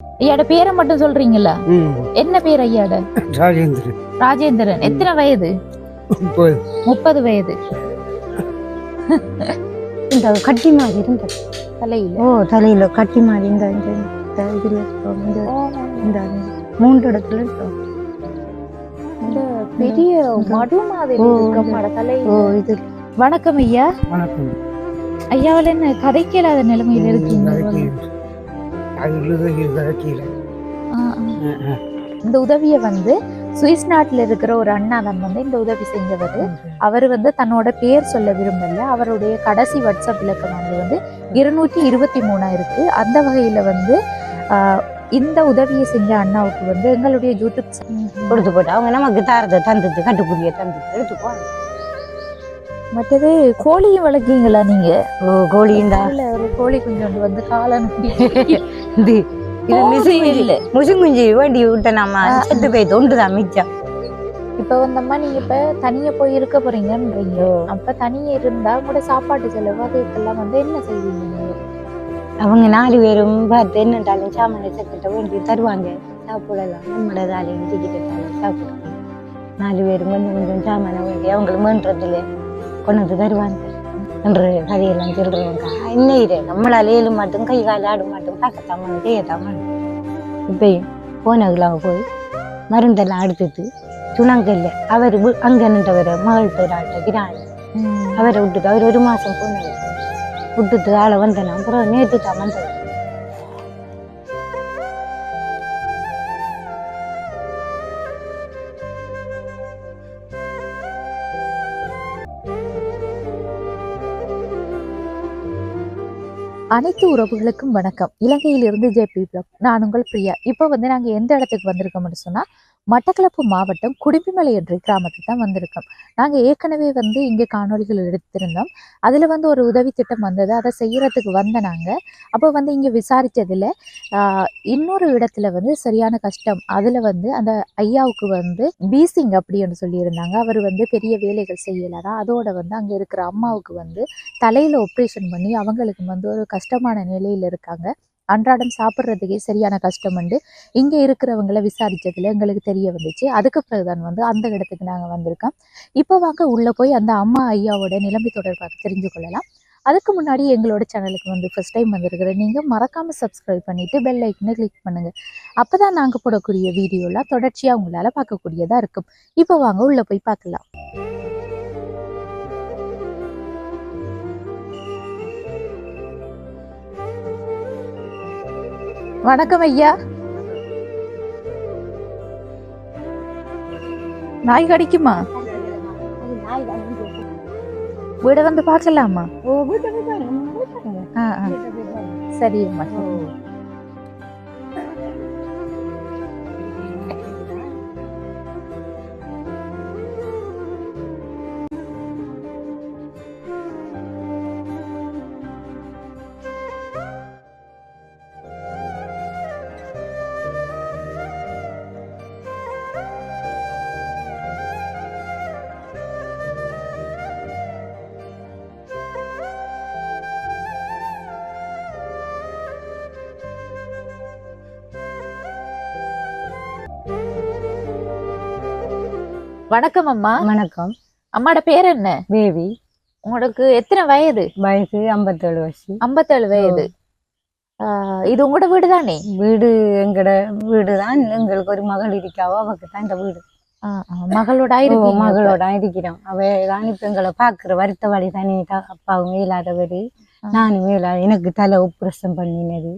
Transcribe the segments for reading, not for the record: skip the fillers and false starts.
ஐயாட பேரை மட்டும் சொல்றீங்களா? என்ன பேர் ஐயாட? ராஜேந்திரன். ராஜேந்திரன். எத்தனை வயது? 30 வயது. இந்த கட்டி மாதிரி இருந்த தலையில தலையில கட்டி மாதிரி இந்த இதுல இந்த 3 இடத்துல இந்த பெரிய மடு மாதிரி இருக்கமாட தலையில. இது. வணக்கம் ஐயா. வணக்கம். ஐயாவில் என்ன கதைக்கலாத நிலைமையில இருக்கீங்க? இந்த உதவிய வந்து சுவிஸ் நாட்டுல இருக்கிற ஒரு அண்ணா தான் வந்து இந்த உதவி செஞ்சவர். அவர் வந்து தன்னோட பேர் சொல்ல விரும்பல. அவருடைய கடைசி வாட்ஸ்அப் இலக்கம் வந்து 223 இருக்கு. அந்த வகையில வந்து இந்த உதவியை செஞ்ச அண்ணாவுக்கு வந்து எங்களுடைய யூடியூப் கொடுத்து போட்டு அவங்க நமக்கு தாரத்தை தந்தது கட்டுக்குடிய தந்தது எடுத்துக்கோ. மற்றது கோழியும் வளர்க்கீங்களா நீங்க? கோழியும் ஒரு கோழி குஞ்சு வந்து காலம் முசுங்குஞ்சி வேண்டி விட்ட நம்ம செத்து போய் தொண்டுதான் மிச்சம். இப்ப வந்தம்மா நீங்க இப்ப தனியா போய் இருக்க போறீங்கன்றீங்க. அப்ப தனியா இருந்தா கூட சாப்பாட்டு செலவு அதுக்கெல்லாம் வந்து என்ன செய்வீங்க? அவங்க 4 பேரும் பார்த்து என்னட்டாலும் சாமான சக்கிட்ட வேண்டி தருவாங்க. சாப்பிடலாம் நம்மளதாலையும் டிக்கெட்டாலும் சாப்பிடுவாங்க. 4 பேரும் கொஞ்சம் கொஞ்சம் சாமான வேண்டி அவங்களுக்கு வேண்டதில்லை கொண்டு வந்து தருவாங்க என்று கதையெல்லாம் சொல்றவங்க. இன்னைக்கு நம்மளால ஏழு மாட்டோம் கை கால் ஆடு மாட்டோம் பார்க்கத்தாமனு செய்யத்தாமனு. இப்பயும் போனதுலாம் போய் மருந்தெல்லாம் அடுத்துட்டு சுணங்கல்ல அவர் அங்கே நின்றவரை மகள்கிட்ட ஒரு ஆட்ட கிராணி அவரை விட்டுட்டு அவர் 1 மாசம் போனவர் விட்டுட்டு ஆளை வந்தேன். அப்புறம் நேற்று தான் வந்தவர். அனைத்து உறவுகளுக்கும் வணக்கம். இலங்கையிலிருந்து ஜேபி பிளாக். நான் உங்கள் பிரியா. இப்போ வந்து நாங்கள் எந்த இடத்துக்கு வந்திருக்கோம்னு சொன்னால் மட்டக்களப்பு மாவட்டம் குடிம்பிமலை என்ற கிராமத்துக்கு தான் வந்திருக்கோம். நாங்கள் ஏற்கனவே வந்து இங்கே காணொலிகள் எடுத்திருந்தோம். அதில் வந்து ஒரு உதவி திட்டம் வந்தது. அதை செய்யறதுக்கு வந்த நாங்கள் அப்போ வந்து இங்கே விசாரித்ததில் இன்னொரு இடத்துல வந்து சரியான கஷ்டம். அதில் வந்து அந்த ஐயாவுக்கு வந்து பீசிங் அப்படின்னு சொல்லியிருந்தாங்க. அவர் வந்து பெரிய வேலைகள் செய்யலாம். அதோட வந்து அங்கே இருக்கிற அம்மாவுக்கு வந்து தலையில் ஆப்ரேஷன் பண்ணி அவங்களுக்கு வந்து ஒரு கஷ்டமான நிலையில் இருக்காங்க. அன்றாடம் சாப்பிட்றதுக்கே சரியான கஷ்டம் உண்டு. இங்கே இருக்கிறவங்களை விசாரித்ததில் எங்களுக்கு தெரிய வந்துச்சு. அதுக்கு பிறகுதான் வந்து அந்த இடத்துக்கு நாங்கள் வந்திருக்கோம். இப்போ வாங்க உள்ளே போய் அந்த அம்மா ஐயாவோட நிலைமை தொடர்பாக தெரிஞ்சு கொள்ளலாம். அதுக்கு முன்னாடி எங்களோட சேனலுக்கு வந்து ஃபர்ஸ்ட் டைம் வந்திருக்கிற நீங்கள் மறக்காமல் சப்ஸ்கிரைப் பண்ணிவிட்டு பெல் ஐக்கனை கிளிக் பண்ணுங்கள். அப்போ தான் நாங்கள் போடக்கூடிய வீடியோலாம் தொடர்ச்சியாக உங்களால் பார்க்கக்கூடியதாக இருக்கும். இப்போ வாங்க உள்ளே போய் பார்க்கலாம். வணக்கம் ஐயா. நாய் கடிக்குமா? வீட வந்து பார்க்கலாமா? சரிம்மா. வணக்கம் அம்மா. வணக்கம். அம்மாட பேர் என்ன? பேபி. உங்களுக்கு எத்தனை வயது? வயசு 57 வயசு. 57 வயது. இது உங்களோட வீடு தானே? வீடு எங்கட வீடுதான். எங்களுக்கு ஒரு மகள் இருக்காவோ அவக்கு தான் இந்த வீடு. மகளோட இருக்கிறோம். அவைதான் இப்ப எங்களை பாக்குற வருத்த வழி தானே. அப்பாவும் இல்லாதவரு நானும் இல்லாத எனக்கு தலை உப்ரசம் பண்ணினது.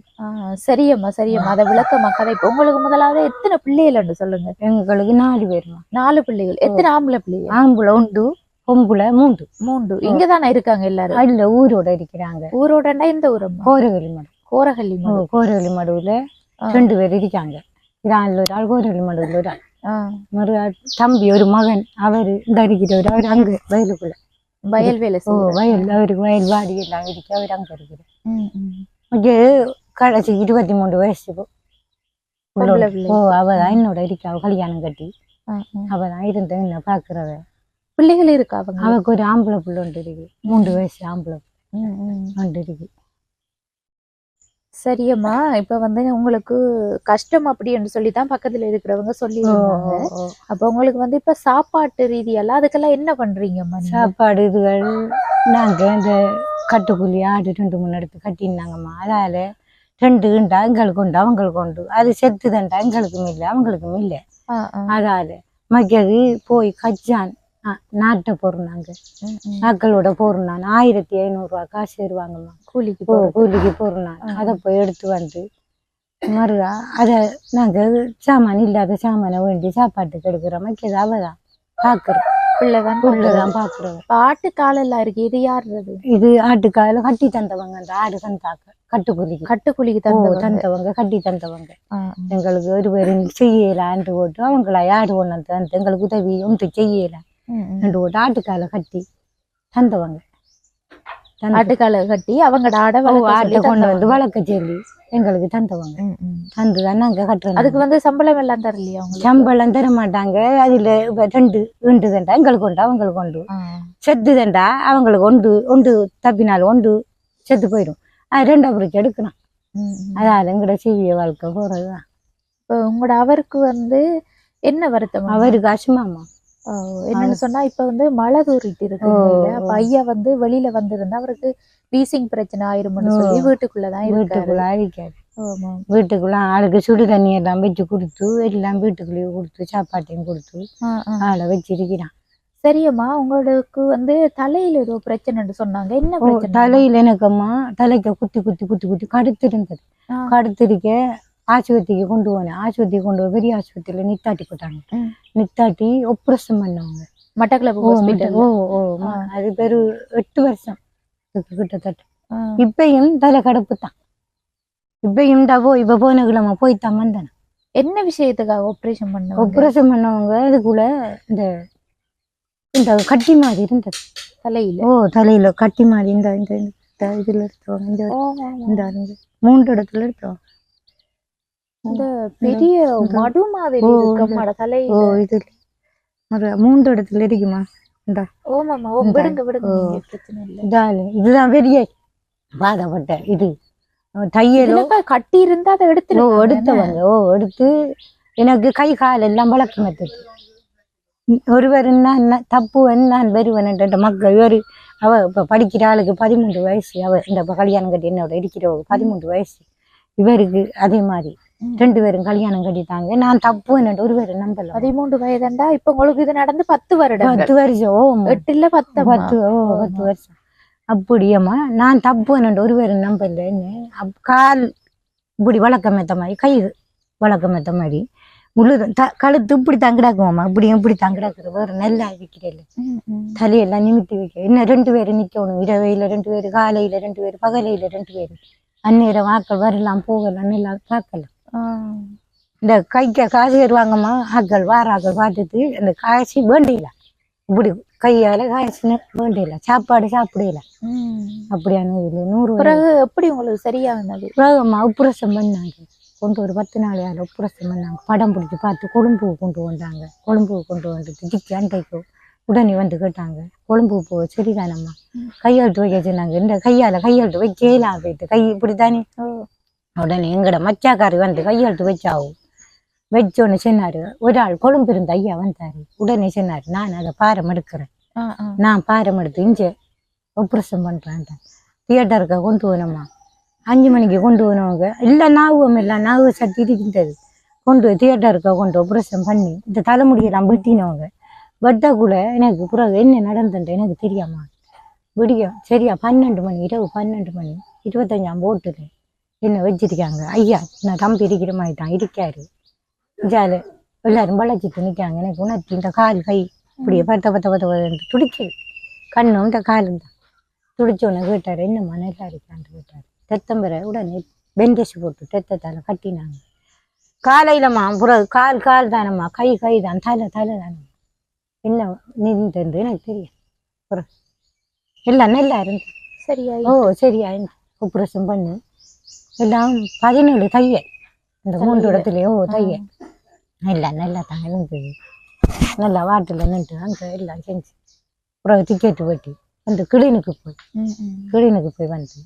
சரியம்மா சரியம்மா. அதை விளக்கமா கதை. உங்களுக்கு முதலாவது எத்தனை பிள்ளைகள் சொல்லுங்க? எங்களுக்கு 4 பேர். 4 பிள்ளைகள். எத்தனை ஆம்பளை பிள்ளைகள்? ஆம்பளை 1 பொம்பளை 3. இங்கதானே இருக்காங்க எல்லாரும்? இல்ல ஊரோட இருக்கிறாங்க. ஊரோடா இந்த ஊரம்மா? கோரகல்லி மடு. கோரகல்லி மடுவுல 2 பேர் இருக்காங்க. இரான்ல ஒரு ஆள், கோரகல்லி மடுவுல ஒரு ஆள். ஒரு தம்பி ஒரு மகன் அவரு இந்த இருக்கிறவர். அவர் அங்க வயலுக்குள்ள வயல் வேலை. வயல் அவருக்கு வயல் வாடி எல்லாம் இருக்கு. அவர் அங்க இருக்கிறார். கடைசி 23 வயசு. அவதான் என்னோட இருக்கா. கல்யாணம் கட்டி அவதான் இருந்த என்ன பாக்குறவ. பிள்ளைகள் இருக்கா? அவக்கு ஒரு ஆம்பளை பிள்ளை ஒன்று இருக்கு. 3 வயசு ஆம்பளை ஒன்று இருக்கு. சரியம்மா, இப்ப வந்து உங்களுக்கு கஷ்டம் அப்படின்னு சொல்லி தான் பக்கத்துல இருக்கிறவங்க சொல்லியிருந்தாங்க. அப்ப உங்களுக்கு வந்து இப்ப சாப்பாட்டு ரீதியெல்லாம் அதுக்கெல்லாம் என்ன பண்றீங்கம்மா நீங்க? சாப்பாடு இதுகள் நாங்கள் இந்த கட்டுக்குள்ளி ஆடு 2 3 எடுத்து கட்டினாங்கம்மா. அதால 2 உண்டா எங்களுக்கு உண்டு அவங்களுக்கு உண்டு. அது செத்து தண்டா எங்களுக்கும் இல்லை அவங்களுக்கும் இல்லை. அதால மக்கது போய் கச்சான் நாட்டை போடுறாங்க. மக்களோட போடுறான் 1500 காசு தருவாங்கம்மா கூலிக்கு போடுறான். அதை போய் எடுத்து வந்து மறுவா அதை நாங்கள் சாமான் இல்லாத சாமானை வேண்டி சாப்பாட்டுக்கு எடுக்கிறோம். மக்கது அவதான் பாக்குறோம். பிள்ளைதான் பாக்குறோம். ஆட்டுக்கால எல்லாம் இருக்கு. இது யாருது? இது ஆட்டுக்கால கட்டி தந்தவங்க. அந்த ஆடு தந்தாக்க கட்டுக்குலிக்கு தந்தவங்க கட்டி தந்தவங்க. எங்களுக்கு ஒரு பேரு செய்யலான்ட்டு போட்டு அவங்கள ஆடு ஒண்ணு தந்து எங்களுக்கு உதவி ஒன்று செய்யலாம் போட்டு ஆட்டுக்கால கட்டி தந்தவங்க. ஆட்டுக்கால கட்டி அவங்க ஆட்டை கொண்டு வந்து வளர்க்க சொல்லி எங்களுக்கு தந்தவங்க. தந்துதான் நாங்க கட்டுறோம். அதுக்கு வந்து சம்பளம் எல்லாம் தரலையா? சம்பளம் தர மாட்டாங்க. அதுல 2 தண்டா எங்களுக்கு உண்டு அவங்களுக்கு உண்டு. செத்து தண்டா அவங்களுக்கு ஒன்று தப்பினாலும் ஒன்று செத்து போயிடும். அது 2 அவருக்கு எடுக்கணும். அதால எங்களோட சீவிய வாழ்க்கை போறதுதான். இப்போ உங்களோட அவருக்கு வந்து என்ன வருத்தம்? அவருக்கு அசுமாமா என்னன்னு சொன்னா இப்ப வந்து மழை தூரிட்டு இருக்கு. அப்ப ஐயா வந்து வெளியில வந்திருந்தா அவருக்கு வீசிங் பிரச்சனை ஆயிரும்னு சொல்லி வீட்டுக்குள்ளதான் அழிக்காது. வீட்டுக்குள்ள ஆளுக்கு சுடு தண்ணி எல்லாம் வச்சு கொடுத்து எல்லாம் வீட்டுக்குள்ளேயே கொடுத்து சாப்பாட்டையும் கொடுத்து ஆளை வச்சிருக்கிறான். சரியம்மா, உங்களுக்கு வந்து தலையில ஏதோ பிரச்சனைன்னு சொன்னாங்க. என்ன பிரச்சனை? தலையில எனக்கம்மா தலைக்கு குத்தி கடுத்திருந்தது. கடுத்திருக்க ஆஸ்பத்திரிக்கு கொண்டு போனேன். ஆஸ்பத்திரிக்கு கொண்டு போய் பெரிய ஆஸ்பத்திரியில நித்தாட்டி போட்டாங்க. நித்தாட்டி ஆபரேஷன் பண்ணவங்க மட்டக்களப்பு ஹாஸ்பிடல். அது பேரு 8 வருஷம் கிட்டத்தட்ட. இப்பயும் தலை கடப்பு தான். இப்பயும் இப்ப போன கிழமை போய்த்தான் வந்தேன். என்ன விஷயத்துக்காக ஆபரேஷன் பண்ணவங்க இதுக்குள்ள இந்த கட்டி மாதிரி இருந்தது தலையில. தலையில கட்டி மாதிரி இந்த இதுல எடுத்தவங்க. இந்த 3 இடத்துல எடுத்தவங்க. இந்த பெரிய மடு மாதிரி இருக்கமாட தலை. இது 3 இடத்துல இருக்குமா? இதுதான் பெரிய பாதப்பட்ட இது தையலோ கட்டி இருந்தா அதை எடுத்தவங்க. எடுத்து எனக்கு கை கால் எல்லாம் வளர்க்க மாட்டது. ஒருவர் தப்பு நான் வருவேன் மக்கள் இவரு அவ இப்ப படிக்கிற ஆளுக்கு 13 வயசு. அவ இந்த கல்யாணம் கட்டி என்னோட இருக்கிறவங்க 13 வயசு. இவருக்கு அதே மாதிரி 2 பேரும் கல்யாணம் கட்டிட்டாங்க. நான் தப்பு என்னட்டு ஒரு பேரு நம்பல. 13 வயதுண்டா இப்ப உங்களுக்கு இது நடந்து 10 வருடம். 10 வருஷம் 8 இல்ல 10 வருஷம் அப்படியம்மா. நான் தப்பு என்னட்டு ஒரு பேரு நம்பல. கால் இப்படி வழக்கமேத்த மாதிரி கை வழக்கமேத்த மாதிரி முழுதும் கழுத்து இப்படி தங்கிடாக்குமாம்மா. இப்படி தங்கிடாக்குற வேறு நல்லா வைக்கிறேன். தலையெல்லாம் நிமித்தி வைக்க இன்னும் 2 பேரு நிக்கணும். இரவையில 2 பேரு, காலையில 2 பேரு, பகலையில 2 பேரு. அந்நேரம் ஆக்கள் வரலாம் போகலாம் நல்லா பார்க்கலாம். இந்த கைக்க காசு தருவாங்கம்மா. ஆக்கள் ஆக்கள் பார்த்துட்டு அந்த காசு வேண்டியல இப்படி கையால காசு வேண்டியல சாப்பாடு சாப்பிடல. அப்படியான 100 பிறகு எப்படி உங்களுக்கு சரியானது? பிறகுமா உப்புரசம் பண்ணாங்க. கொண்டு ஒரு 10 நாள் உப்புரசம் பண்ணாங்க. படம் பிடிச்சி பார்த்து கொழும்பு கொண்டு வந்தாங்க. கொழும்பு கொண்டு வந்துட்டு திக்கி அண்டைக்கு உடனே வந்து கேட்டாங்க. கொழும்பு போ சரிதானம்மா கையெழுத்து வைக்க சொன்னாங்க. இந்த கையெழுத்து வைக்கலாம் போயிட்டு கை இப்படித்தானே. உடனே எங்கட மச்சாக்காரி வந்து கையெழுத்து வச்சாவும் வச்சோன்னு சொன்னாரு. ஒரு ஆள் கொழும்பு இருந்த ஐயா வந்தாரு. உடனே சொன்னாரு நான் அதை பாரம் எடுக்கிறேன். நான் பாரம் எடுத்து இஞ்ச ஆபரேஷன் பண்றேன். தியேட்டருக்கு கொண்டு போனோம்மா. 5 மணிக்கு கொண்டு போனவங்க இல்லை நாவு சட்டி இருக்கின்றது. கொண்டு போய் தியேட்டருக்கு கொண்டு ஆபரேஷன் பண்ணி இந்த தலைமுடியெல்லாம் வெட்டினவங்க. வெட்டக்குள்ள எனக்கு பிறகு என்ன நடந்துட்டு எனக்கு தெரியாமா. விடியும் சரியா 12 மணி இரவு 12 மணி 25ஆம் போட்டுல என்ன வச்சிருக்காங்க. ஐயா நான் தம்பி இருக்கிற மாதிரி தான் இருக்காரு. ஜாலு எல்லாரும் வளைச்சிட்டு நிற்காங்க. எனக்கு உணர்த்தி இந்த கால் கை இப்படியே பத்த துடிக்குது. கண்ணும் இந்த காலும் தான் துடிச்சோன்னு கேட்டாரு. என்னம்மா நல்லா இருக்கான்னு கேட்டாரு. ரத்தம் பெற உடனே பெண்டேஜ் போட்டு ரத்தத்தால கட்டினாங்க. காலையிலம்மா பிறகு கால் தானம்மா கை தான் தலை தானம்மா என்ன நின்று எனக்கு தெரியும். எல்லாம் நல்லா இருந்தேன். சரியா சரியா ஆபரேஷன் பண்ணி எல்லாம் 17 தையல் இந்த 3 இடத்துலயோ தையல் எல்லாம் நல்லா தான் இருந்தது. நல்லா வாட்டில் நின்று அங்கே எல்லாம் செஞ்சு பிறகு டிக்கெட்டு வெட்டி அந்த கிளீனுக்கு போய் வந்து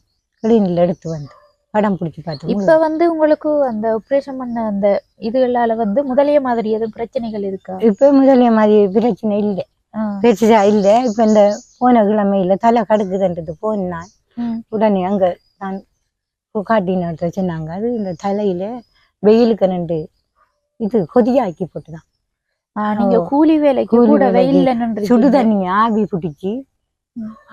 கிளீனில் எடுத்து வந்து படம் பிடிச்சி பார்த்து இப்ப வந்து உங்களுக்கு அந்த ஆபரேஷன் பண்ண அந்த இதுகளால வந்து முதலிய மாதிரி எதுவும் பிரச்சனைகள் இருக்கா? இப்ப முதலிய மாதிரி பிரச்சனை இல்லை, பெருசா இல்லை. இப்ப இந்த போன கிழமையில தலை கடுக்குதுன்றது போனான் உடனே அங்க நான் காட்டின சொன்னாங்க. அது இந்த தலையில வெயிலுக்கு 2 இது கொதியாக்கி போட்டுதான். நீங்க கூலி வேலைக்கு கூட வெயில்ல நின்று சுடு தண்ணி ஆவி பிடிச்சி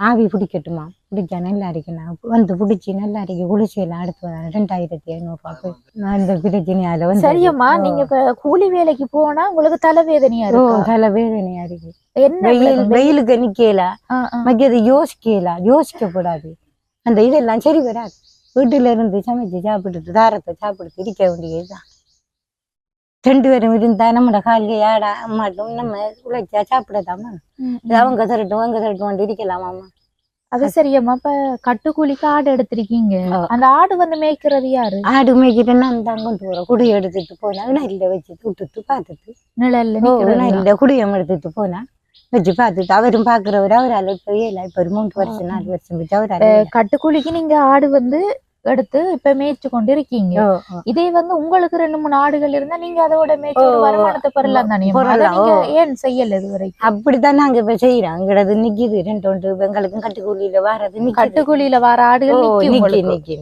ஆவி பிடிக்கட்டுமா, பிடிச்சா நல்லா இருக்கணும் வந்து பிடிச்சி நல்லா இருக்கு குளிசையெல்லாம் அடுத்து வர 2500 நான் இந்த பிரச்சனையால வந்து. சரியம்மா, நீங்க இப்ப கூலி வேலைக்கு போனா உங்களுக்கு தலைவேதனையா இருக்கு? தலைவேதனையா இருக்கு. என்ன வெயிலுக்கு நிக்கல, மக்கியது யோசிக்கப்படாது. அந்த இதெல்லாம் சரி வராது. வீட்டுல இருந்து சமைச்சு சாப்பிட்டுட்டு தாரத்தை சாப்பிட்டு இருக்க வேண்டியதுதான். 2 பேரும் இருந்தா நம்மட காலையை ஆடா மாட்டோம், நம்ம உழைச்சா சாப்பிடதாமா. அவங்க தரட்டும் இருக்கலாமாமா. அது சரியம்மா. இப்ப கட்டுக்கூலிக்கு ஆடு எடுத்திருக்கீங்க, அந்த ஆடு வந்து மேய்க்கிறது யாரு? ஆடு மேய்க்கிறேன்னா அந்த கொண்டு போறோம். குடியை எடுத்துட்டு போனா நெல்ல வச்சு விட்டுட்டு பார்த்துட்டு நெல்ல குடியம் எடுத்துட்டு போனா வச்சு பார்த்துட்டு அவரும் பாக்குறவர். அவரால் இப்ப ஏல இப்ப 3 வருஷம் 4 வருஷம் வச்சு அவரால். கட்டுக்கூலிக்கு நீங்க ஆடு வந்து எடுத்து இப்ப மேய்ச்சு கொண்டு இருக்கீங்க. இதே வந்து உங்களுக்கு 2-3 ஆடுகள் இருந்தா நீங்க அதோட மேய்ச்சி ஒரு வருமானத்தை பெறலாம் தானே. ஏன் செய்யல இதுவரை? அப்படித்தான் நாங்க இப்ப செய்யறோம். அங்கடது நிக்குது 2 எங்களுக்கும் கட்டுக்கூலியில வாரது. கட்டுக்கூலியில வர ஆடுகள் நிக்கி.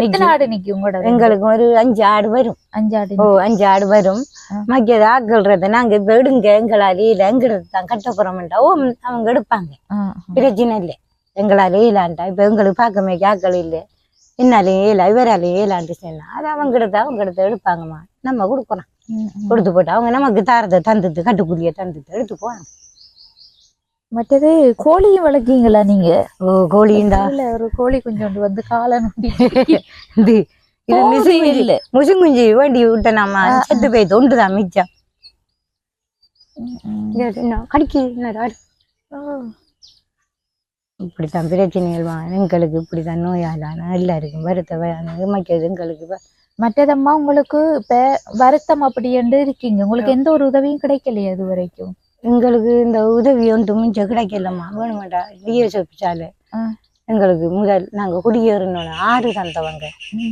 எத்தனை ஆடு நிக்கி உங்களோட? எங்களுக்கு ஒரு 5 ஆடு வரும். 5 ஆடு வரும். மக்கியது ஆக்கள்றத நாங்க இப்ப எடுங்க எங்களால இல்ல எங்கிறது தான் கட்டப்புறம்டா அவங்க எடுப்பாங்க. பிரச்சனை இல்லை, எங்களால இல்லாண்டா. இப்ப எங்களுக்கு பார்க்க மேய்க்க ஆக்கள் இல்லை, என்னாலையும் ஏலா இவராலையும் ஏலான்ட்டு சொன்னா அது அவங்க எடுத்து எடுப்பாங்கம்மா. நம்ம கொடுக்குறோம், கொடுத்து போட்டு அவங்க நமக்கு தாரத்தை தந்துட்டு கட்டுக்குள்ளிய தந்துட்டு எடுத்து போவாங்க. மற்றது கோழியும் வளர்க்கீங்களா நீங்க? கோழியும் தான். ஒரு கோழி கொஞ்சோண்டு வந்து காலை முசுங்குஞ்சி வேண்டி விட்டனாமா செத்து போய் தொண்டுதான் மிச்சம் கடிக்கு. இப்படித்தான் பிரச்சனைகள் எங்களுக்கு, இப்படித்தான் நோயாளான எல்லாருக்கும் வருத்தம் மக்கள் எங்களுக்கு. மற்றதம்மா உங்களுக்கு இப்ப வருத்தம் அப்படி என்று இருக்கீங்க, உங்களுக்கு எந்த ஒரு உதவியும் கிடைக்கலையா இது வரைக்கும்? எங்களுக்கு இந்த உதவி ஒன்று மிச்சம் கிடைக்கலம்மா. வேணுமாட்டா டிஎஸ்ஓபிச்சால எங்களுக்கு முதல் நாங்க குடியேறினோட 6 தந்தவங்க,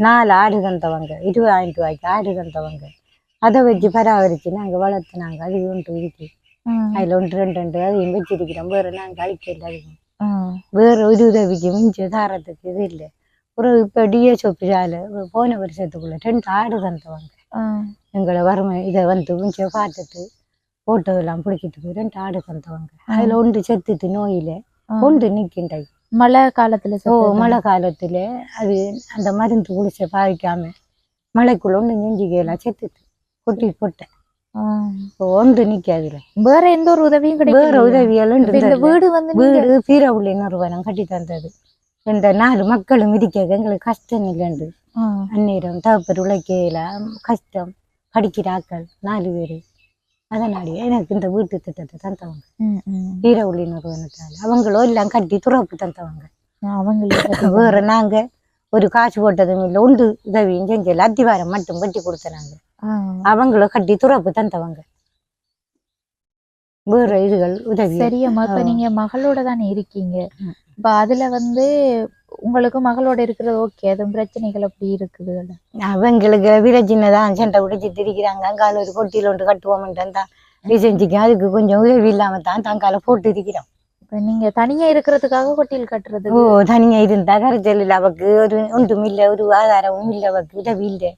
4 ஆடு தந்தவங்க, 20,000 ரூபாய்க்கு ஆடு தந்தவங்க. அதை வச்சு பராமரிச்சு நாங்க வளர்த்துனாங்க. அது ஒன்று இருக்கு, அதுல 1-2 அதையும் வச்சிருக்கிறோம். வேற நாங்க அழிக்கல. வேற ஒரு உதவிக்கு மிஞ்ச தாரத்துக்கு இது இல்லை. ஒரு இப்ப டிஎஸ்ஓபிச்சால போன வருஷத்துக்குள்ள 2 ஆடு தந்தவங்க. எங்களை வறுமை இதை வந்து மிஞ்ச பார்த்துட்டு போட்டோ எல்லாம் பிடிக்கிட்டு போய் 2 ஆடு தந்தவங்க. அதுல ஒன்று செத்துட்டு நோயில, ஒன்று நிக்கின்றது மழை காலத்துல. மழை காலத்துல அது அந்த மருந்து குளிச்ச பாவிக்காம மழைக்குள்ள ஒன்று நெஞ்சிக்கலாம் செத்துட்டு கொட்டி போட்டேன். ஒன்று நிக்காதுல. வேற எந்த ஒரு உதவியும் கிடையாது. வேற உதவியெல்லாம் வீடு வந்து வீடு பீரவுள்ள நிறுவனம் கட்டி தந்தது. இந்த 4 மக்களும் இருக்க எங்களுக்கு கஷ்டம் இல்லைண்டு. அந்நேரம் தகப்பர் உழைக்கையில கஷ்டம், படிக்கிற ஆக்கள் 4 பேரு. அதனாலேயே எனக்கு இந்த வீட்டு திட்டத்தை தந்தவங்க பீரவுள்ளி நிறுவனத்தால. அவங்களோ எல்லாம் கட்டி துறப்பு தந்தவங்க. அவங்களுக்கு வேற நாங்க ஒரு காசு போட்டதும் இல்லை, ஒன்று உதவியும் செஞ்சல. அத்திவாரம் மட்டும் வெட்டி கொடுத்தனாங்க. அவங்களும் கட்டி துறப்பு தந்தவங்க. வேற இதுகள் உதவி. சரியம்மா, இப்ப நீங்க மகளோட தானே இருக்கீங்க. இப்ப அதுல வந்து உங்களுக்கு மகளோட இருக்கிறது ஓகே, அதுவும் பிரச்சனைகள் அப்படி இருக்குது? அவங்களுக்கு பிரச்சனை தான், சண்டை உடைச்சிட்டு இருக்கிறாங்க. அங்கால ஒரு கொட்டியில் ஒன்று கட்டுவோம்ன்றா செஞ்சுக்க. அதுக்கு கொஞ்சம் உதவி இல்லாம தான் தங்கால போட்டு இருக்கிறோம். இப்ப நீங்க தனியா இருக்கிறதுக்காக கொட்டியில் கட்டுறது? தனியா இருந்தா கரைச்சல் இல்லை, அவக்கு ஒரு ஒன்றும் இல்லை, ஒரு ஆதாரமும் இல்லை, அவக்கு உதவி இல்லை,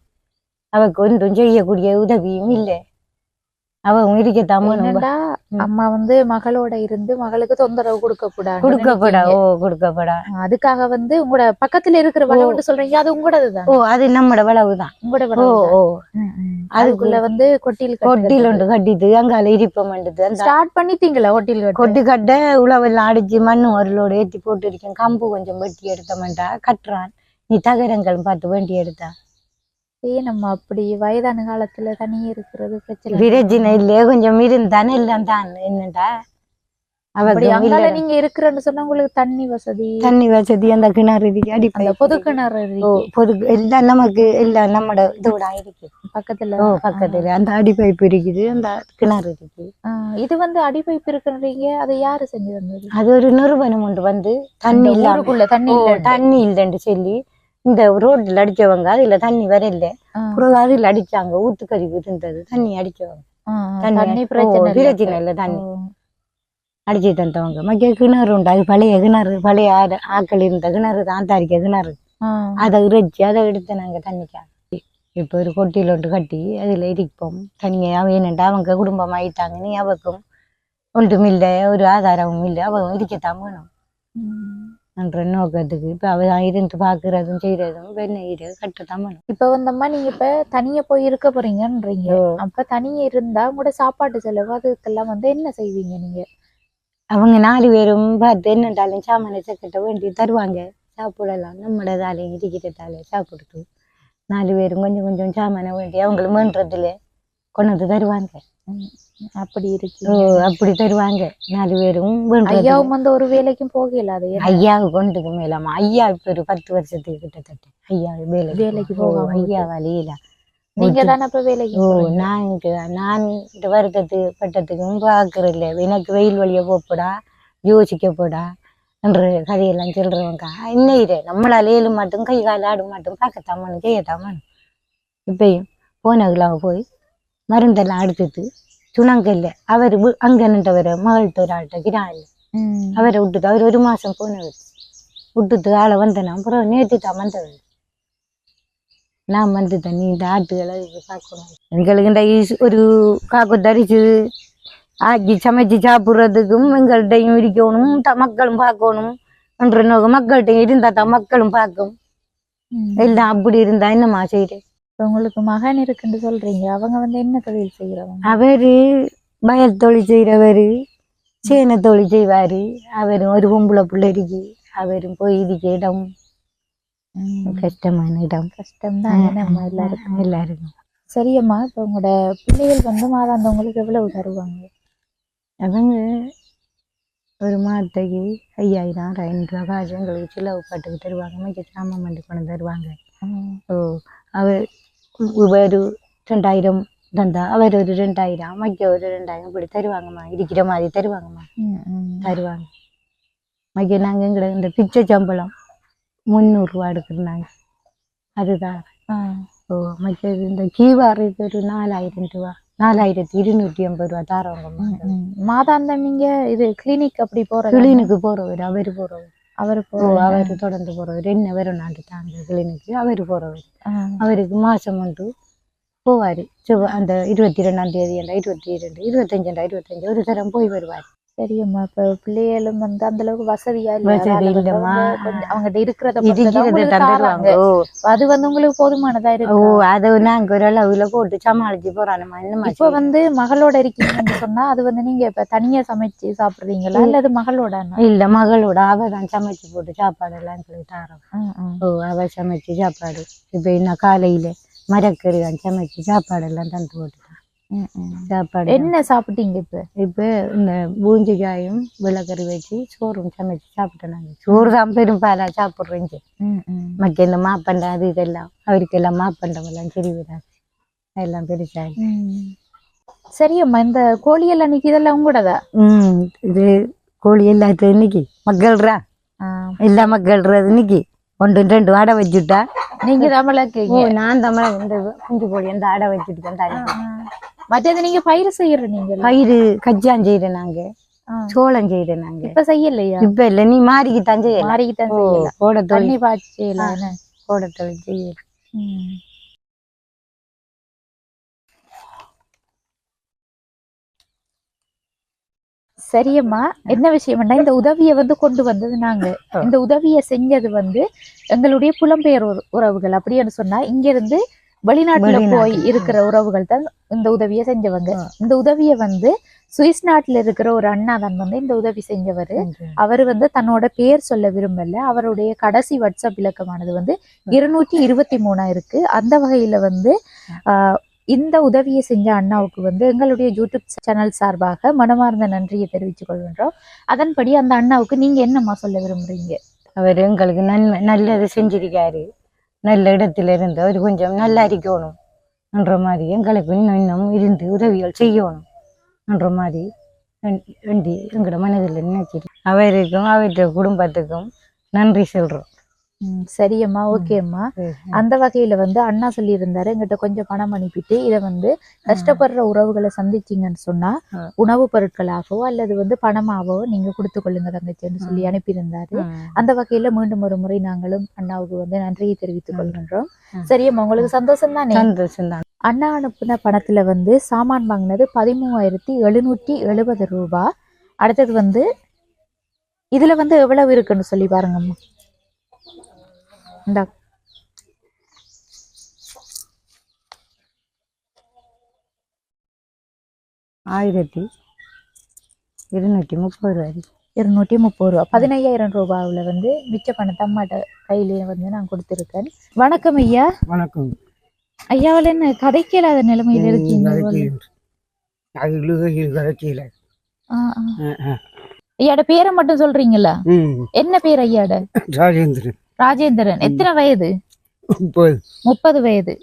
அவக்கு ஒன்றும் செய்யக்கூடிய உதவியும் இல்லை. அவன் இருக்கத்தான். அம்மா வந்து மகளோட இருந்து மகளுக்கு தொந்தரவு கொடுக்கப்படா. அதுக்காக வந்து உங்களோட பக்கத்துல இருக்கிற வளவுன்னு சொல்றீங்க, அது உங்களோடதுதான்? அது நம்மட வளவுதான். உங்களோட வளவு. அதுக்குள்ள வந்து கொட்டியில் ஒன்று கட்டிட்டு அங்கால இருப்பம் ஸ்டார்ட் பண்ணிட்டீங்களா? கொட்டி கட்ட உழவெல்லாம் அடிச்சு மண்ணு ஒரு ஏற்றி போட்டு இருக்கேன். கம்பு கொஞ்சம் வெட்டி எடுத்தமாட்டா கட்டுறான். நீ தகரங்கள் பார்த்து வேண்டி எடுத்தா. நம்ம அப்படி வயதான காலத்துல தனியே இருக்கிறது பிரச்சனை இல்லையே, கொஞ்சம் இருந்தானே எல்லாம் தான். என்னடா அவ நீங்க இருக்கிறன்னு சொன்னா உங்களுக்கு தண்ணி வசதி அந்த கிணறு அடிப்படை பொது கிணறு பொது எல்லாம் நமக்கு எல்லாம் நம்மட இதோட இருக்கு. பக்கத்துல அந்த அடிப்பைப்பு இருக்குது, அந்த கிணறு இருக்கு. இது வந்து அடிப்பைப்பு இருக்கிறீங்க, அதை யாரு செஞ்சு தந்தது? அது ஒரு நிறுவனம் ஒன்று வந்து தண்ணி இல்லைன்னு சொல்லி இந்த ரோட்ல அடிச்சவங்க அதுல தண்ணி வரல, அப்புறம் அதுல அடிச்சாங்க, ஊத்துக்கறிவு இருந்தது, தண்ணி அடிச்சவங்க, தண்ணி பிரச்சனை இல்லை, தண்ணி அடிச்சு தந்தவங்க. மக்கிய கிணறு உண்டு, அது பழைய கிணறு, பழைய ஆக்கள் இருந்த கிணறு, தாந்தாரிக்க கிணறு, அதை இறைச்சி அதை எடுத்து நாங்க தண்ணிக்கா. இப்ப ஒரு கொட்டியில் ஒன்று கட்டி அதுல இருப்போம் தனியா. வேணுண்டா அவங்க குடும்பம் ஆயிட்டாங்க, நீ அவக்கும் ஒன்றும் இல்லை, ஒரு ஆதாரமும் இல்லை, அவங்க இருக்கத்தான் வேணும் என்ற நோக்கத்துக்கு இப்ப அவதான் இருந்து பாக்குறதும் செய்யறதும் வெண்ணெய் கட்டத்தான் வேணும். இப்ப வந்தம்மா நீங்க இப்ப தனியா போய் இருக்க போறீங்கன்றீங்க, அப்ப தனியா இருந்தா உங்களோட சாப்பாட்டு செலவு அதுக்கெல்லாம் வந்து என்ன செய்வீங்க நீங்க? அவங்க 4 பேரும் பார்த்து என்னண்டாலும் சாமான சக்கட்ட வேண்டி தருவாங்க, சாப்பிடலாம், நம்மளதாலே இருக்கிறதாலே சாப்பிடுட்டு 4 பேரும் கொஞ்சம் கொஞ்சம் சாமான வேண்டி அவங்களும் வேண்டதுல கொண்டு வந்து தருவாங்க. அப்படி இருக்கு. அப்படி தருவாங்க 4 பேரும். ஐயாவும் வந்து ஒரு வேலைக்கும் போகல, அது ஐயாவுக்கு கொண்டுக்கு மேலாமா. ஐயா இப்ப ஒரு 10 வருஷத்துக்கு கிட்டத்தட்ட ஐயா வேலைக்கு போவோம். ஐயா வேலையில நீங்க தானே இப்ப வேலைக்கு? நான் இந்த வருத்தத்துக்கு பட்டத்துக்கும் பாக்குறது இல்லை, எனக்கு வெயில் வழிய போப்படா யோசிக்க போடா என்று கதையெல்லாம் சொல்றவங்க. இன்னையில நம்மளால ஏழு மாட்டும் கை கால ஆடு மாட்டும் பார்க்கத்தாமனு செய்யத்தாமனு. இப்பயும் போனதுல போய் மருந்தெல்லாம் அடுத்தது சுணங்கல்ல அவர் அங்க நின்றவரை மகள்கிட்ட ஒரு ஆள்கிட்ட கிரான் அவரை விட்டுட்டு அவர் 1 மாசம் போனவர் விட்டுட்டு ஆளை வந்தேன். அப்புறம் நேற்று தான் வந்தவர். நான் வந்து தண்ணி இந்த ஆட்டுகளை பார்க்கணும், எங்களுக்கு இந்த ஒரு காக்கு தரிச்சு ஆக்கி சமைச்சு சாப்பிட்றதுக்கும் எங்கள்கிட்டையும் இருக்கணும், மக்களும் பார்க்கணும் என்ற நோக்கம். மக்கள்கிட்டையும் இருந்தா தான் மக்களும் பார்க்கும். எல்லாம் அப்படி இருந்தா என்னம்மா செய்யறேன். உங்களுக்கு மகன் இருக்குன்னு சொல்றீங்க, அவங்க வந்து என்ன தொழில் செய்யறவங்க? அவரு வயல் தொழில் செய்யறவரு, சேனை தொழில் செய்வாரு. அவரும் ஒரு பொம்பளை பிள்ளை இருக்கு, அவரும் போய் இதுக்கு இடம் கஷ்டமான இடம். கஷ்டம்தான் எல்லாருக்கும். சரியம்மா, இப்ப உங்களோட பிள்ளைகள் வந்து மாதாந்தவங்களுக்கு எவ்வளவு தருவாங்க? அவங்க ஒரு மாதத்துக்கு 5000-6000 ரூபா காசு எங்களுக்கு செலவு பாட்டுக்கு தருவாங்க. மிச்ச சாமான் பண்ணி கொண்டு தருவாங்க. அவர் ஒரு 2000 தந்தா அவர் ஒரு 2000, மக்க ஒரு 2000 இப்படி தருவாங்கம்மா. இருக்கிற மாதிரி தருவாங்கம்மா, தருவாங்க. மக்க நாங்கள் எங்களை இந்த பிச்சை சம்பளம் 300 ரூபா எடுக்கிறோம், அதுதான். மற்றது இந்த கீவாருக்கு ஒரு 4000 ரூபா, 4250 ரூபா தாரவங்கம்மா. மாதாந்தம் நீங்க இது கிளினிக் அப்படி போற? கிளினிக்கு போறவர், அவரு போறவர், அவரு தொடர்ந்து போறவர். என்ன வரும் நாட்டு தாங்க கிளினிக்கு அவரு போறவர். அவருக்கு மாசம் ஒன்று போவாரு. அந்த 22ஆம் தேதி 22, 25 ஒரு தரம் போய் வருவார். சரியம்மா, இப்ப பிள்ளைகளும் வந்து அந்த அளவுக்கு வசதியா இல்லம்மா, அவங்க இருக்கிறத அது வந்து உங்களுக்கு போதுமானதா இருக்கு. அது நாங்க ஒரு அளவுல போட்டு சமாளிச்சு போறானம்மா. இப்ப வந்து மகளோட இருக்கீங்கன்னு சொன்னா அது வந்து நீங்க இப்ப தனியா சமைச்சு சாப்பிடுறீங்களா இல்ல மகளோட? இல்ல, மகளோட. அவதான் சமைச்சு போட்டு சாப்பாடு எல்லாம் தாரோம். அவ சமைச்சு சாப்பாடு. இப்ப என்ன காலையில மரக்கறி சமைச்சு சாப்பாடு எல்லாம் தந்து போட்டுட்டான். சாப்பாடு என்ன சாப்பிட்டீங்க? இப்ப இந்த பூஞ்சிக்காயும் வெள்ளக்கறி வச்சு சோறும் சமைச்சு சாப்பிட்டோம். நாங்க சோறு தான் பெரும்பாலா சாப்பிடுறேங்க. மக்க இந்த மாப்பண்டம் அது இதெல்லாம் அவருக்கு எல்லாம் மாப்பண்டம் எல்லாம் சரி விடாது, எல்லாம் பெருசா. சரியம்மா, இந்த கோழியெல்லாம் அன்னைக்கு இதெல்லாம் உங்களோடதா? இது கோழி எல்லாத்து இன்னைக்கு மக்கள்ரா, எல்லா மக்கள்றது இன்னைக்கு 1-2 ஆடை வச்சுட்டா. நீங்க தமிழக்கு? நான் தமிழக இந்த குஞ்சு கோழி அந்த ஆடை வச்சுட்டு. மற்றது நீங்க பயிர் செய்யற? நீங்க பயிறு கஜ்ஜான் செய்யறேன், நாங்க சோளம் செய்யறேன். நாங்க இப்ப செய்யலையா? இப்ப இல்ல, நீ மாறிக்கிட்டான் செய்யலாம். மாறிக்கிட்டான் செய்யலாம். கோட தண்ணி பாய்ச்சி செய்யலாம். கோட தொழில் செய்யலாம். சரியம்மா, என்ன விஷயம்னா இந்த உதவியை வந்து கொண்டு வந்தது நாங்க. இந்த உதவியை செஞ்சது வந்து எங்களுடைய புலம்பெயர் உறவுகள். அப்படின்னு சொன்னா இங்க இருந்து வெளிநாட்டுல போய் இருக்கிற உறவுகள் தான் இந்த உதவியை செஞ்சவங்க. இந்த உதவியை வந்து சுவிஸ் நாட்டுல இருக்கிற ஒரு அண்ணா தான் வந்து இந்த உதவி செஞ்சவர். அவரு வந்து தன்னோட பேர் சொல்ல விரும்பல. அவருடைய கடைசி வாட்ஸ்அப் இலக்கமானது வந்து 223 இருக்கு. அந்த வகையில வந்து இந்த உதவியை செஞ்ச அண்ணாவுக்கு வந்து எங்களுடைய யூடியூப் சேனல் சார்பாக மனமார்ந்த நன்றியை தெரிவித்துக் கொள்கின்றோம். அதன்படி அந்த அண்ணாவுக்கு நீங்க என்னம்மா சொல்ல விரும்புறீங்க? அவர் எங்களுக்கு நல்லது செஞ்சிருக்காரு. நல்ல இடத்துல இருந்து அவர் கொஞ்சம் நல்லா இருக்கணும் என்ற மாதிரி எங்களுக்கு இன்னும் இருந்து உதவிகள் செய்யணும் என்ற மாதிரி வேண்டி எங்களோட மனதில் நினைச்சிட்டு அவருக்கும் அவருடைய குடும்பத்துக்கும் நன்றி சொல்றோம். சரியம்மா, ஓகேம்மா. அந்த வகையில வந்து அண்ணா சொல்லியிருந்தாரு, எங்கிட்ட கொஞ்சம் பணம் அனுப்பிட்டு இதை வந்து கஷ்டப்படுற உறவுகளை சந்திச்சிங்கன்னு சொன்னா உணவுப் பொருட்களாகவோ அல்லது வந்து பணமாகவோ நீங்க கொடுத்து கொள்ளுங்க தங்கச்சின்னு சொல்லி அனுப்பியிருந்தாரு. அந்த வகையில மீண்டும் ஒரு முறை நாங்களும் அண்ணாவுக்கு வந்து நன்றியை தெரிவித்துக் கொள்கின்றோம். சரியம்மா, உங்களுக்கு சந்தோஷம் தானே? சந்தோஷம். அண்ணா அனுப்பின பணத்துல வந்து சாமான் வாங்கினது 13,770 ரூபாய். அடுத்தது வந்து இதுல வந்து எவ்வளவு இருக்குன்னு சொல்லி பாருங்கம்மா. இந்த 1230 ரூபாய். 230 ரூபா. 15,000 ரூபாவில் வந்து மிச்ச பணத்தை அம்மாட்ட கையிலேயே வந்து நான் கொடுத்துருக்கேன். வணக்கம் ஐயா. வணக்கம் ஐயாவில் என்ன கதைக்க இல்லாத நிலைமையில இருக்கீங்க? ஐயாட பேரை மட்டும் சொல்றீங்களா? என்ன பேர் ஐயாட? ராஜேந்திரன். ராஜேந்திரன். எத்தனை வயது? 30 வயது.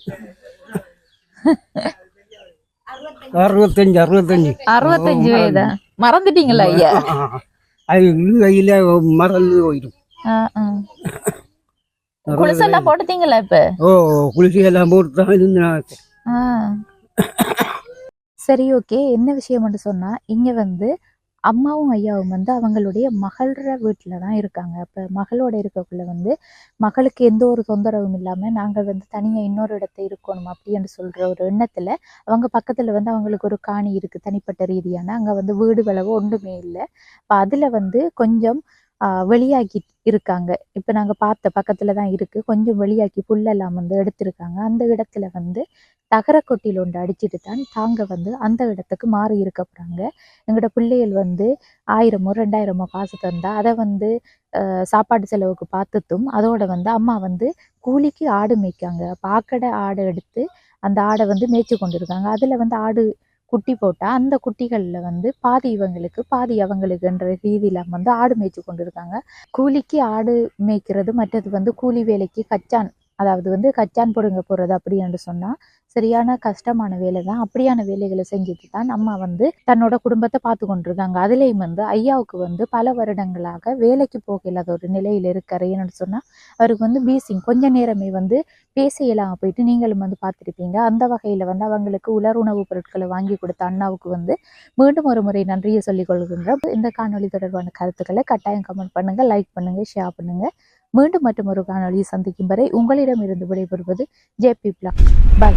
65 வயதா? மறந்துட்டீங்களா ஐயா? கையில மறந்து போயிடும். குளிசெல்லாம் போட்டுட்டீங்களா இப்ப? குளிசி எல்லாம் போட்டு. சரி, ஓகே. என்ன விஷயம் சொன்னா, இங்க வந்து அம்மாவும் ஐயாவும் வந்து அவங்களுடைய மகளோட வீட்டில் தான் இருக்காங்க. அப்போ மகளோட இருக்கக்குள்ள வந்து மகளுக்கு எந்த ஒரு தொந்தரவும் இல்லாமல் நாங்கள் வந்து தனியாக இன்னொரு இடத்த இருக்கணும் அப்படின்னு சொல்கிற ஒரு எண்ணத்தில் அவங்க பக்கத்தில் வந்து அவங்களுக்கு ஒரு காணி இருக்குது தனிப்பட்ட ரீதியான. அங்கே வந்து வீடு விளவு ஒன்றுமே இல்லை. இப்போ அதில் வந்து கொஞ்சம் வெளியாக்கி இருக்காங்க. இப்போ நாங்கள் பார்த்த பக்கத்தில் தான் இருக்குது. கொஞ்சம் வெளியாக்கி புல்லெல்லாம் வந்து எடுத்திருக்காங்க. அந்த இடத்துல வந்து தகரக்கொட்டியில் ஒன்று அடிச்சுட்டு தான் தாங்க வந்து அந்த இடத்துக்கு மாறி இருக்க போகிறாங்க. எங்களோட பிள்ளைகள் வந்து 1000 2000 காசு தந்தா அதை வந்து சாப்பாடு செலவுக்கு பார்த்துட்டும் அதோட வந்து அம்மா வந்து கூலிக்கு ஆடு மேய்க்காங்க. பாக்கடை ஆடு எடுத்து அந்த ஆடை வந்து மேய்ச்சி கொண்டு இருக்காங்க. அதில் வந்து ஆடு குட்டி போட்டால் அந்த குட்டிகளில் வந்து பாதி இவங்களுக்கு பாதி அவங்களுக்குன்ற ரீதியில் வந்து ஆடு மேய்ச்சி கொண்டு இருக்காங்க. கூலிக்கு ஆடு மேய்க்கிறது, மற்றது வந்து கூலி வேலைக்கு கச்சான், அதாவது வந்து கச்சான் பொடுங்க போகிறது அப்படி என்று சொன்னால் சரியான கஷ்டமான வேலை தான். அப்படியான வேலைகளை செஞ்சுட்டு தான் அம்மா வந்து தன்னோட குடும்பத்தை பார்த்து கொண்டிருக்காங்க. அதுலேயும் வந்து ஐயாவுக்கு வந்து பல வருடங்களாக வேலைக்கு போக இல்லாத ஒரு நிலையில் இருக்காரு. ஏன்னு சொன்னால் அவருக்கு வந்து பீசிங் கொஞ்ச நேரமே வந்து பேசையெல்லாம் போயிட்டு நீங்களும் வந்து பார்த்துருப்பீங்க. அந்த வகையில் வந்து அவங்களுக்கு உலர் உணவுப் பொருட்களை வாங்கி கொடுத்த அண்ணாவுக்கு வந்து மீண்டும் ஒரு முறை நன்றியை சொல்லிக் கொள்கின்ற. இந்த காணொலி தொடர்பான கருத்துக்களை கட்டாயம் கமெண்ட் பண்ணுங்கள், லைக் பண்ணுங்கள், ஷேர் பண்ணுங்கள். மீண்டும் மற்றும் ஒரு காணொலியை சந்திக்கும் வரை உங்களிடம் இருந்து விடைபெறுவது JP Vlog. Bye.